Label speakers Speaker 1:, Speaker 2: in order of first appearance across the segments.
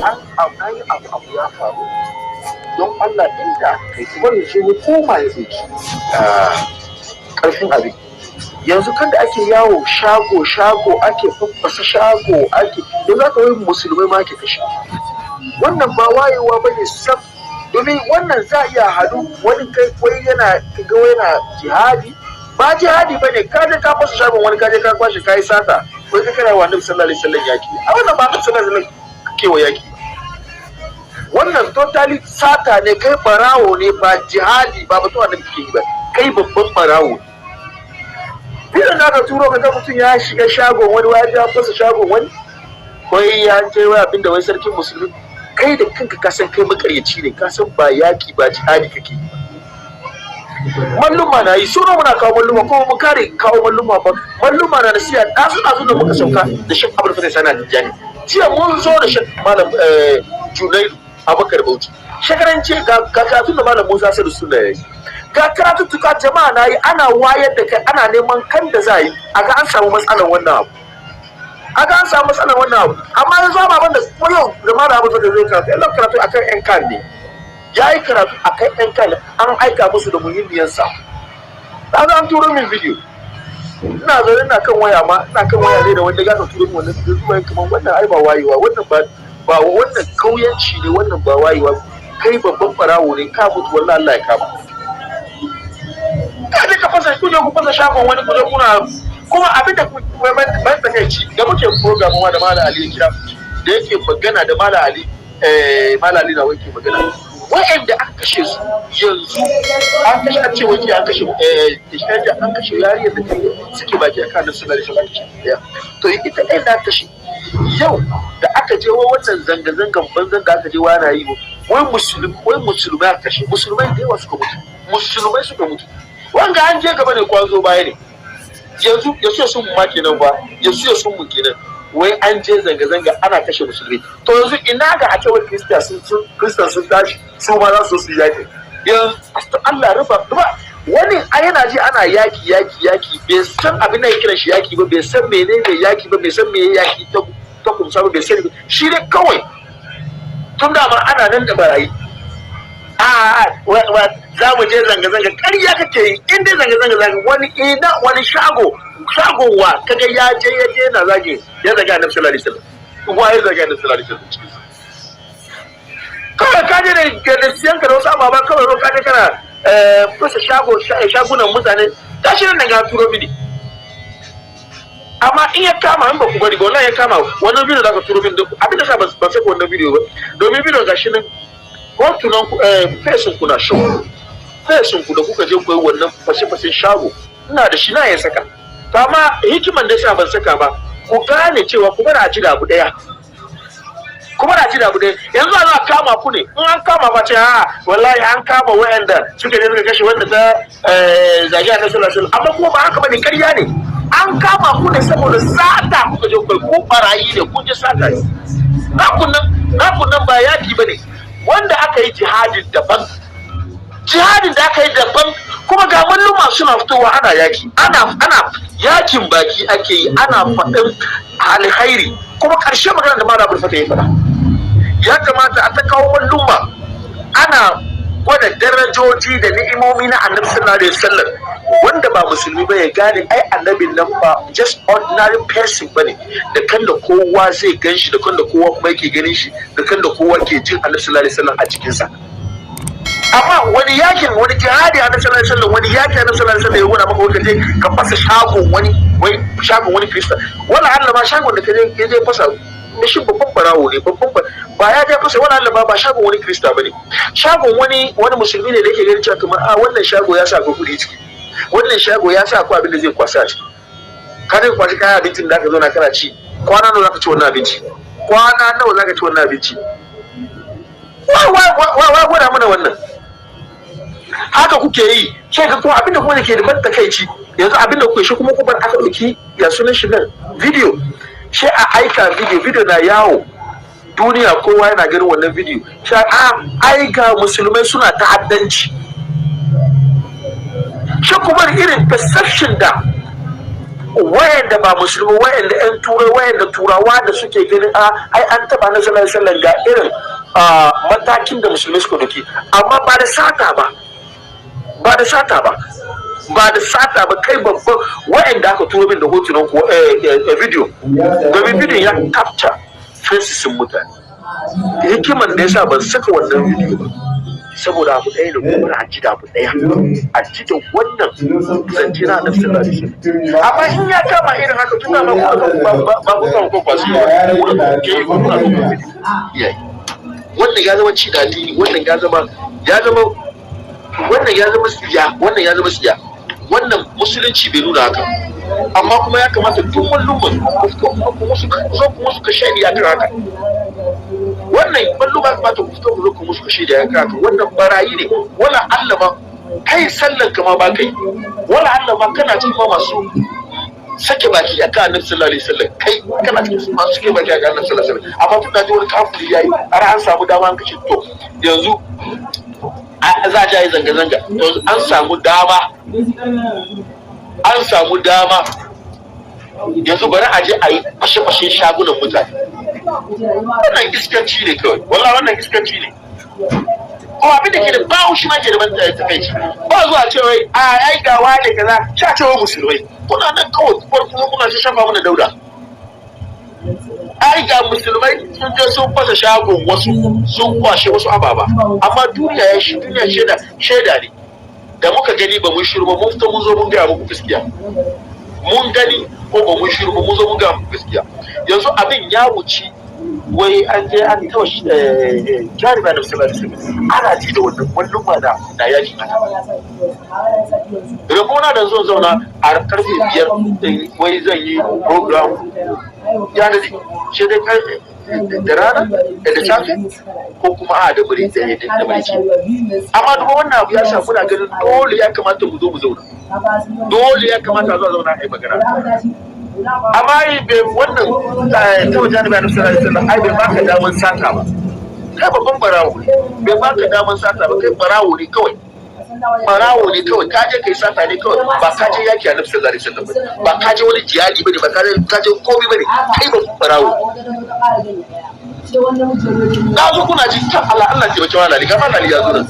Speaker 1: an yi abu ya faru don Allah inda kai kuma da shi hukuma ya zai karfin abin yanzu kan da ake yawo shago ake faffasa shago ake da za ka yi musulmai ma ke kashe wannan ba wayewa ba ne sam domin wannan za a iya hadu wani kai wai yana jihadi ba jihadi ba ne ka je ka fasa shagon wani ka je ka kwashe ka yi sata wai ka kana wa annabi sallallahu alaihi wasallam yaki a wannan ba annabi sallallahu alaihi wasallam kewa yaki wannan totally sata ne kai barawo ne ba jihadi ba mutum annabi ke yi ba kai babban barawo idan aka turo ka ga mutum ya shiga shagon wani wani ya fasa shagon wani wai ya ce wai abinda wai sarkin musulmi kai da kanka ka san kai makaryaci ne ka san ba yaki ba jihadi kake yi malluma na yi suna muna kawo malluma kuma mu kare kawo malluma ba malluma na nasiya ɗazu da muka sauka da shan abul fatah sana da jani jiya mun zo da shan malam Junaidu Abubakar Bauchi shekaran ce ga karatun da malam Musa Sadu Sunna yayi ga karatun tuka jama'a na yi ana wayar da kai ana neman kan da za yi a ga an samu matsalar wannan abu amma yanzu ba da koyo da malam Abubakar zai karatu Allah karatu akan yan kan ne yayi karatu akan yan kan an aika musu da muhimmiyar sa dan an turo min video ina zaune ina kan waya ne da wanda ga ka turo min wannan video kuma wannan ai ba wayewa wannan ba wannan kauyanci ne wannan ba wayewa kai babban farawo ne ka mutu wallahi Allah ya kama ka je ka fasa kuje ku fasa shagon wani kuje kuna kuma abin da ban takeici da muke program wa da Malam Ali kira da yake magana da Malam Ali na wake magana wa'anda aka kashe su yanzu an kashe a ce wake an kashe yariyar da suke baki a kanin suna da shi to ita ɗaya da kashe yau da aka je wa wannan zanga-zangan banzan da aka je wa na yi wai musulmai aka kashe musulmai da yawa suka mutu wanga an je gaba ne kwazo baya ne yanzu ya sun mu ma kenan ba yanzu ya sun mu kenan wai an je zanga-zanga ana kashe musulmi to yanzu ina ga a cewa kristan sun tashi su ma za su yaki yanzu Allah rufa wani a yana ji ana yaki bai san abin da ya kiran shi yaki ba bai san menene yaki ba bai san me yaki ta kumsa ba bai sani ba shi ne kawai tun da ma ana nan da barayi za mu je zanga-zanga ƙarya kake yi in dai zanga-zanga wani shagon wa kaga ya je na zage ya zaga annabi sallallahu alaihi wasallam wa ya zaga annabi sallallahu alaihi wasallam kawai ka je da siyan ka da wasu ababa kawai ka je kana fasa shagunan mutane tashi nan ga turo mini amma in ya kama in ba ku bari ba wallahi ya kama wannan bidiyo da ka turo mini abin da sa ban sai wannan bidiyo ba domin bidiyo gashi nan hotunan fesin ku na show fesin ku da kuka je koyi wannan fashe-fashen shago ina da shi na ya saka to amma hikiman da sa ban saka ba ku gane cewa ku bar a ji da abu daya yanzu ana kama ku ne in an kama ba ce wallahi an kama wayanda suka je suka kashe wanda ta zagi a nasarar sun amma kuma ba haka bane ƙarya ne an kama ku ne saboda sata kuka je koyi ku barayi ne kun je sata ne nakun nan ba yaki bane wanda aka yi jihadin da aka yi daban kuma ga malluma suna fitowa ana yaki ana yakin baki ake yi ana faɗin alkhairi kuma ƙarshe magana da Malam Abdul ya faɗa ya kamata a ta kawo malluma ana gwada darajoji da ni'imomi na Annabi sallallahu alaihi wasallam wanda ba musulmi ba ya gane ai annabin nan ba just ordinary person bane da kan da kowa zai ganshi da kan da kowa kuma yake ganin shi da kan da kowa ke jin Annabi sallallahu alaihi wasallam a cikin sa amma wani jihadi Annabi sallallahu alaihi wasallam wani yaki Annabi sallallahu alaihi wasallam ya wuna maka wanda je ka fasa shagon wani Kirista wala Allah ma shagon da ka je fasa da shi babban barawo ne ba ya je fasa wala Allah ba shagon wani Kirista bane shagon wani musulmi ne da yake ganin cewa kamar wannan shago ya sa ka kudi ciki wannan shago ya sa ku abin da zai kwasa shi ka zai kwashi kayan abincin da aka zo na kana ci kwana nawa zaka ci wannan abinci wa gwada mana wannan haka kuke yi sai ka kuma abinda kuma ke da ban takeici yanzu abinda kuke shi kuma ku bar aka dauki ya sunan shi nan video shi a aika video na yawo duniya kowa yana ganin wannan video ai ga musulmai suna ta'addanci. Shi kuma irin perception da wayanda ba musulmi, wayanda yan turai, wayanda turawa da suke ganin ai an taba na sallallahu alaihi wasallam ga irin matakin da musulmi suka doki, amma ba da sata ba kai babban wayanda aka turo min da hotunan ko video domin video ya capture faces mutane. Hikiman da yasa ban saka wannan video ba saboda abu ɗaya da kuma a ji da abu ɗaya, a ji da wannan zance na annabi sallallahu alaihi wasallam. Amma in ya kama irin haka tuna ma ba ku kwasu ke kuna yayi wannan ya zama ci da addini, wannan ya zama siya, wannan musulunci bai nuna haka. Amma kuma ya kamata duk mallumman kuma su ka shaidi ya kan haka. Wannan malluma kamata ku fito ku zo ku musu kashe da ya kan haka. Wannan barayi ne, wala Allah ma kai sallan ka ma ba kai, wala Allah ma kana cikin ma masu sake baki a kan annabi sallallahu alaihi wasallam, kai kana cikin masu sake baki a kan annabi sallallahu alaihi wasallam. Amma tun da ji wani kafiri yayi har an samu dama an kace to yanzu za a yi zanga-zanga, an samu dama yanzu bari a je a yi fashe-fashe shagunan mutane. Wannan iskanci ne kawai, wallahi wannan iskanci ne. Ko abin da ke da bawo shi ma ke da ban takaici, ba zuwa ce wai ai ga wane kaza sha ce wa musulmai, kuna nan kawai kuma kuna shafa mana dauda. Ai ga musulmai sun je sun fasa shagon wasu, sun kwashe wasu ababa, amma duniya shaida ne. Da muka gani ba mun shiru ba, mun fito mun zo mun gaya muku gaskiya. Mun gani ko ba mun shiru ba, mun zo mun gaya muku gaskiya. Yanzu abin ya wuce wai an je an tawa jarima da sallallahu alaihi wasallam, ana ji da wannan ma da yaki ana. Rabona da zo zauna a karfe 5 wai zan yi program ya da shi dai da rana da safe ko kuma da bari da bari. Amma duk wannan abu ya sa muna ganin dole ya kamata mu zo mu zauna, dole ya kamata zuwa zauna a yi magana. Amma wannan ta wajen da sallallahu alaihi wasallam ai bai baka daman sata ba, kai babban barawo bai baka daman sata ba, kai barawo ne kawai, ka je kai sata ne kawai, ba ka je yaki a nafsar sallallahu alaihi wasallam ba, ka je wani jihadi bane, ba ka je komai bane, kai babban barawo. Ga su kuna ji ta Allah ce bace wala Ali, ga Ali ya zo nan.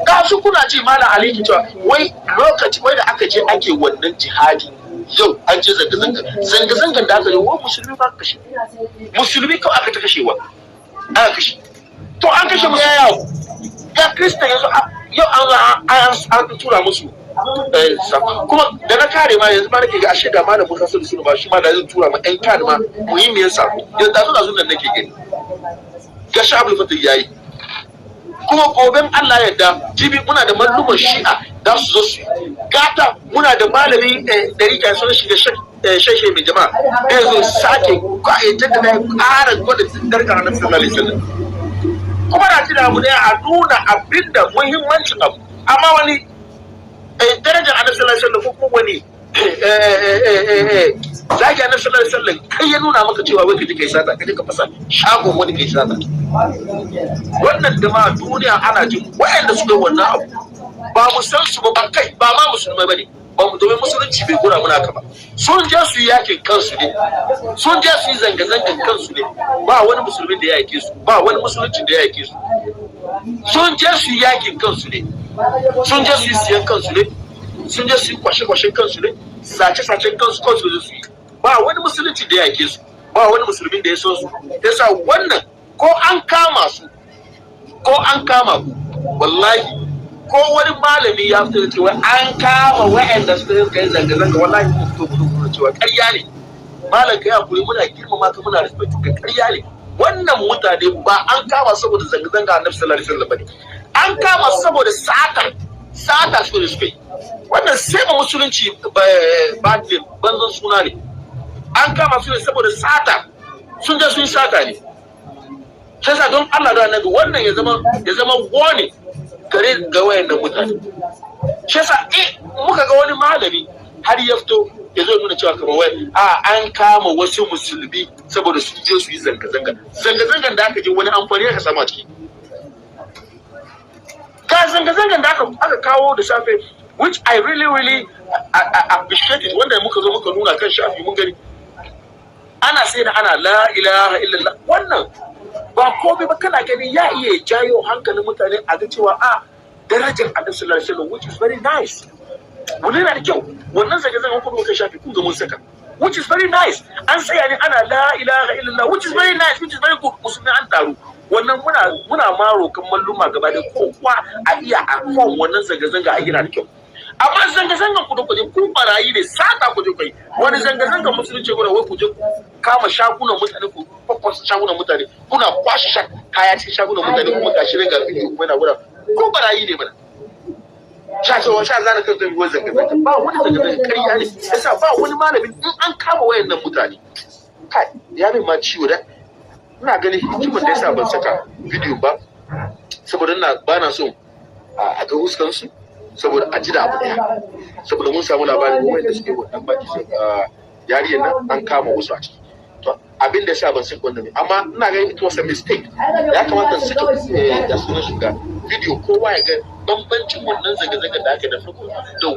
Speaker 1: Ga su kuna ji Malam Ali ki cewa wai lokaci wai da aka je ake wannan jihadi, yau an je zanga-zangan da aka yi wa musulmi ba kashe, musulmi kawai aka ta kashewa, aka kashe. To an kashe musu yawo, ga Kirista yanzu yau an tura musu kuma da na kare ma yanzu ma nake ga ashe ga Malam Musa Sulu ba shi ma da zai tura ma ɗan kare ma muhimmiyar sako, yanzu da zunan nake gani ga Shabul Fatah yayi. Kuma goben Allah ya yarda jibi muna da malluman Shi'a da su zo su gata, muna da malami da rika sun shiga shashe mai jama'a da yazo sake jaddada ya ƙara gwada darkar Annabi sallallahu alaihi wasallam. Kuma na tuna mu ne a nuna abinda muhimmancin abu, amma wani darajar Annabi sallallahu alaihi wasallam ko kuma wani zaki Annabi sallallahu alaihi wasallam kai ya nuna maka cewa wai kaje kai sata, kaje ka fasa shagon wani kai sata. Wannan da ma duniya ana jin wayanda suka yi wannan abu ba mu san su ba, kai ba ma musulmai bane, ba mu domin musulunci bai gura muna ka ba. Sun je su yi yakin kansu ne, sun je su yi zanga-zangan kansu ne, ba wani musulmin da ya yake su, ba wani musuluncin da ya yake su. Sun je su yi yakin kansu ne, sun je su yi siyan kansu ne, sun je su yi kwashe-kwashen kansu ne, sace-sacen kansu da su yi. Ba wani musulunci da ya yake su, ba wani musulmin da ya so su. Yasa wannan ko an kama su, ko an kama ku, wallahi ko wani malami ya fito da cewa an kama wa'anda suka yi zanga-zanga, wallahi ku fito mu cewa ƙarya ne. Malam kai hakuri, muna girmama ka, muna respect ka, ƙarya ne. Wannan mutane ba an kama saboda zanga-zanga Annabi sallallahu alaihi wasallam bane, an kama saboda sata suka yi. Wannan sai ma musulunci banzan suna ne. An kama su ne saboda sata, sun je sun sata ne. Sai sa don Allah da Annabi wannan ya zama warning gare ga wayannan mutane. Shi yasa muka ga wani malami har ya fito ya zo nuna cewa kamar wai an kama wasu musulmi saboda su je su yi zanga-zanga. Zanga-zangan da aka je wani amfani aka samu a ciki. Ga zanga-zangan da aka kawo da safe, which I really appreciate it, wanda muka zo muka nuna kan shafi mun gani. Ana sai da ana la ilaha illallah, wannan ba komai ba, kana gani ya iya jayo hankalin mutane a ga cewa darajar Annabi sallallahu alaihi wasallam, which is very nice. Wannan yana da kyau. Wannan zanga-zangan kuma kai shafi kun ga mun saka, which is very nice. An tsaya ne ana la ilaha illallah, which is very nice, which is very good. Musulmi an taru. Wannan muna ma rokan malluma gaba da kowa a iya a kan wannan zanga-zanga a yana da kyau. Amma zanga-zangan ku da kuje kun barayi ne, sata ku je kai. Wani zanga-zangan musulunci gura wai ku je kama shagunan mutane, ku kwakwasa shagunan mutane, kuna kwashe kaya cikin shagunan mutane, kuma gashi ne ga bidiyo kuma yana gura. Kun barayi ne mana. Sha zana kan zai zanga-zanga, ba wani zanga-zanga ƙarya ne. Yasa ba wani malamin in an kama wayannan mutane. Kai, ya min ma ciwo da. Ina ganin hikimar da yasa ban saka bidiyo ba, saboda ba na so a ga huskansu, saboda a ji da abu daya, saboda mun samu labarin wanda suke wannan baki yariyar nan an kama wasu a ciki. To abin da yasa ban saka wannan, amma ina ganin it was a mistake. Ya kamata su saka da sunan shiga bidiyo kowa ya ga bambancin wannan zanga-zanga da aka da farko da